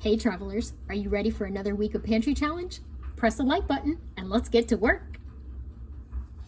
Hey travelers, are you ready for another week of pantry challenge? Press the like button and let's get to work.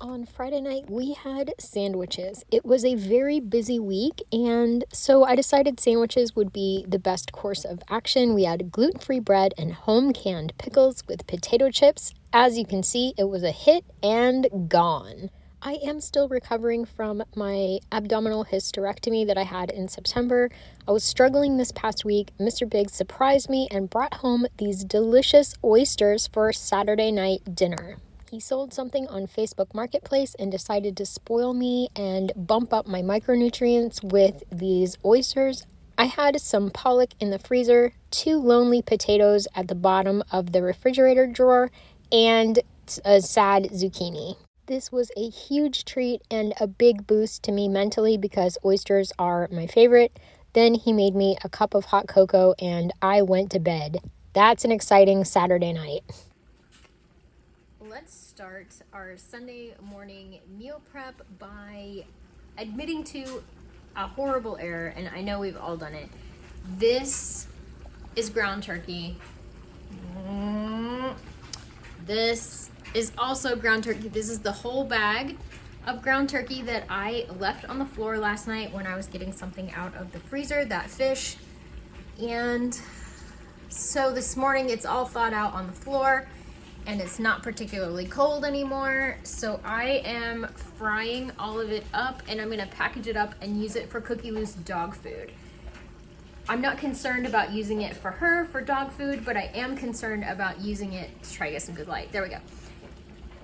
On Friday night, we had sandwiches. It was a very busy week, and so I decided sandwiches would be the best course of action. We had gluten-free bread and home-canned pickles with potato chips. As you can see, it was a hit and gone. I am still recovering from my abdominal hysterectomy that I had in September. I was struggling this past week. Mr. Biggs surprised me and brought home these delicious oysters for Saturday night dinner. He sold something on Facebook Marketplace and decided to spoil me and bump up my micronutrients with these oysters. I had some pollock in the freezer, 2 lonely potatoes at the bottom of the refrigerator drawer, and a sad zucchini. This was a huge treat and a big boost to me mentally because oysters are my favorite. Then he made me a cup of hot cocoa and I went to bed. That's an exciting Saturday night. Let's start our Sunday morning meal prep by admitting to a horrible error, and I know we've all done it. This is ground turkey. This is also ground turkey. This is the whole bag of ground turkey that I left on the floor last night when I was getting something out of the freezer, that fish. And so this morning it's all thawed out on the floor and it's not particularly cold anymore. So I am frying all of it up and I'm gonna package it up and use it for Cookie Lou's dog food. I'm not concerned about using it for her for dog food, but I am concerned about using it, let's try to get some good light, there we go.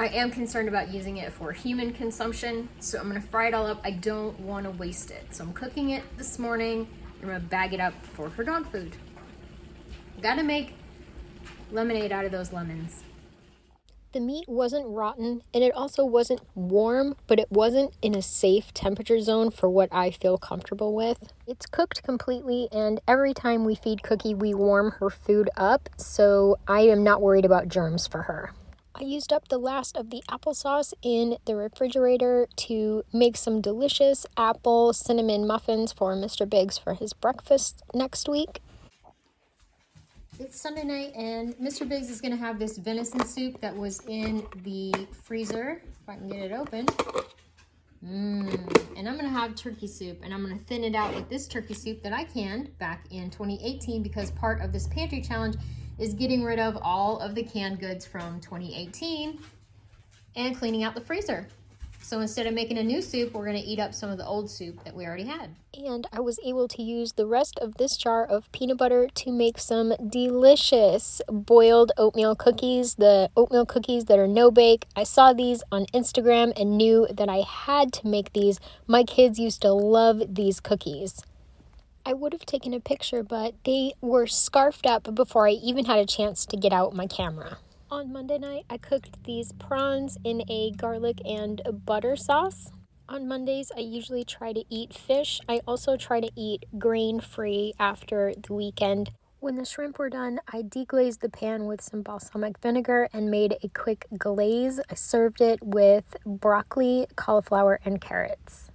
I am concerned about using it for human consumption, so I'm gonna fry it all up. I don't wanna waste it. So I'm cooking it this morning. I'm gonna bag it up for her dog food. Gotta make lemonade out of those lemons. The meat wasn't rotten, and it also wasn't warm, but it wasn't in a safe temperature zone for what I feel comfortable with. It's cooked completely, and every time we feed Cookie, we warm her food up, so I am not worried about germs for her. I used up the last of the applesauce in the refrigerator to make some delicious apple cinnamon muffins for Mr. Biggs for his breakfast next week. It's Sunday night and Mr. Biggs is gonna have this venison soup that was in the freezer, if I can get it open. And I'm gonna have turkey soup and I'm gonna thin it out with this turkey soup that I canned back in 2018 because part of this pantry challenge is getting rid of all of the canned goods from 2018 and cleaning out the freezer. So instead of making a new soup, we're gonna eat up some of the old soup that we already had. And I was able to use the rest of this jar of peanut butter to make some delicious boiled oatmeal cookies, the oatmeal cookies that are no bake. I saw these on Instagram and knew that I had to make these. My kids used to love these cookies. I would have taken a picture, but they were scarfed up before I even had a chance to get out my camera. On Monday night, I cooked these prawns in a garlic and butter sauce. On Mondays, I usually try to eat fish. I also try to eat grain-free after the weekend. When the shrimp were done, I deglazed the pan with some balsamic vinegar and made a quick glaze. I served it with broccoli, cauliflower, and carrots.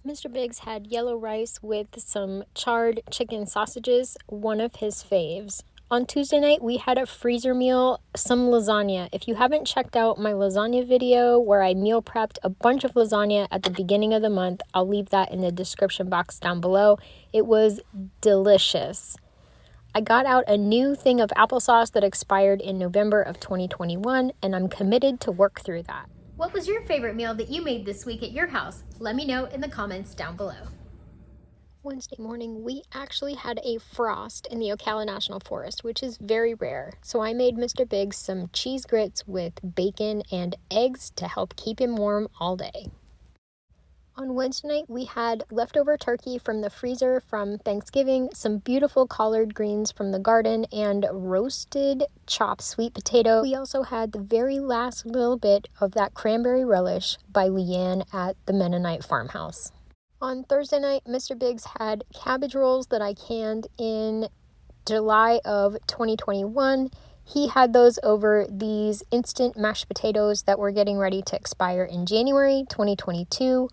Mr. Biggs had yellow rice with some charred chicken sausages, one of his faves. On Tuesday night, we had a freezer meal, some lasagna. If you haven't checked out my lasagna video where I meal prepped a bunch of lasagna at the beginning of the month, I'll leave that in the description box down below. It was delicious. I got out a new thing of applesauce that expired in November of 2021, and I'm committed to work through that. What was your favorite meal that you made this week at your house? Let me know in the comments down below. Wednesday morning, we actually had a frost in the Ocala National Forest, which is very rare. So I made Mr. Biggs some cheese grits with bacon and eggs to help keep him warm all day. On Wednesday night, we had leftover turkey from the freezer from Thanksgiving, some beautiful collard greens from the garden, and roasted chopped sweet potato. We also had the very last little bit of that cranberry relish by Leanne at the Mennonite farmhouse. On Thursday night, Mr. Biggs had cabbage rolls that I canned in July of 2021. He had those over these instant mashed potatoes that were getting ready to expire in January 2022.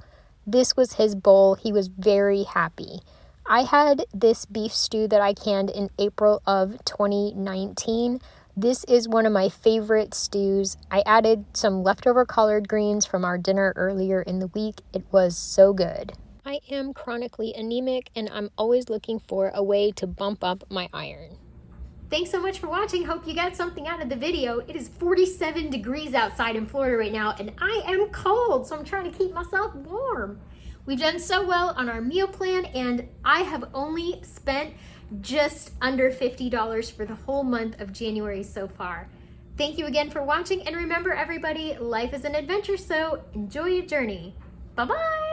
This was his bowl. He was very happy. I had this beef stew that I canned in April of 2019. This is one of my favorite stews. I added some leftover collard greens from our dinner earlier in the week. It was so good. I am chronically anemic and I'm always looking for a way to bump up my iron. Thanks so much for watching. Hope you got something out of the video. It is 47 degrees outside in Florida right now and I am cold, so I'm trying to keep myself warm. We've done so well on our meal plan and I have only spent just under $50 for the whole month of January so far. Thank you again for watching, and remember everybody, life is an adventure, so enjoy your journey. Bye-bye.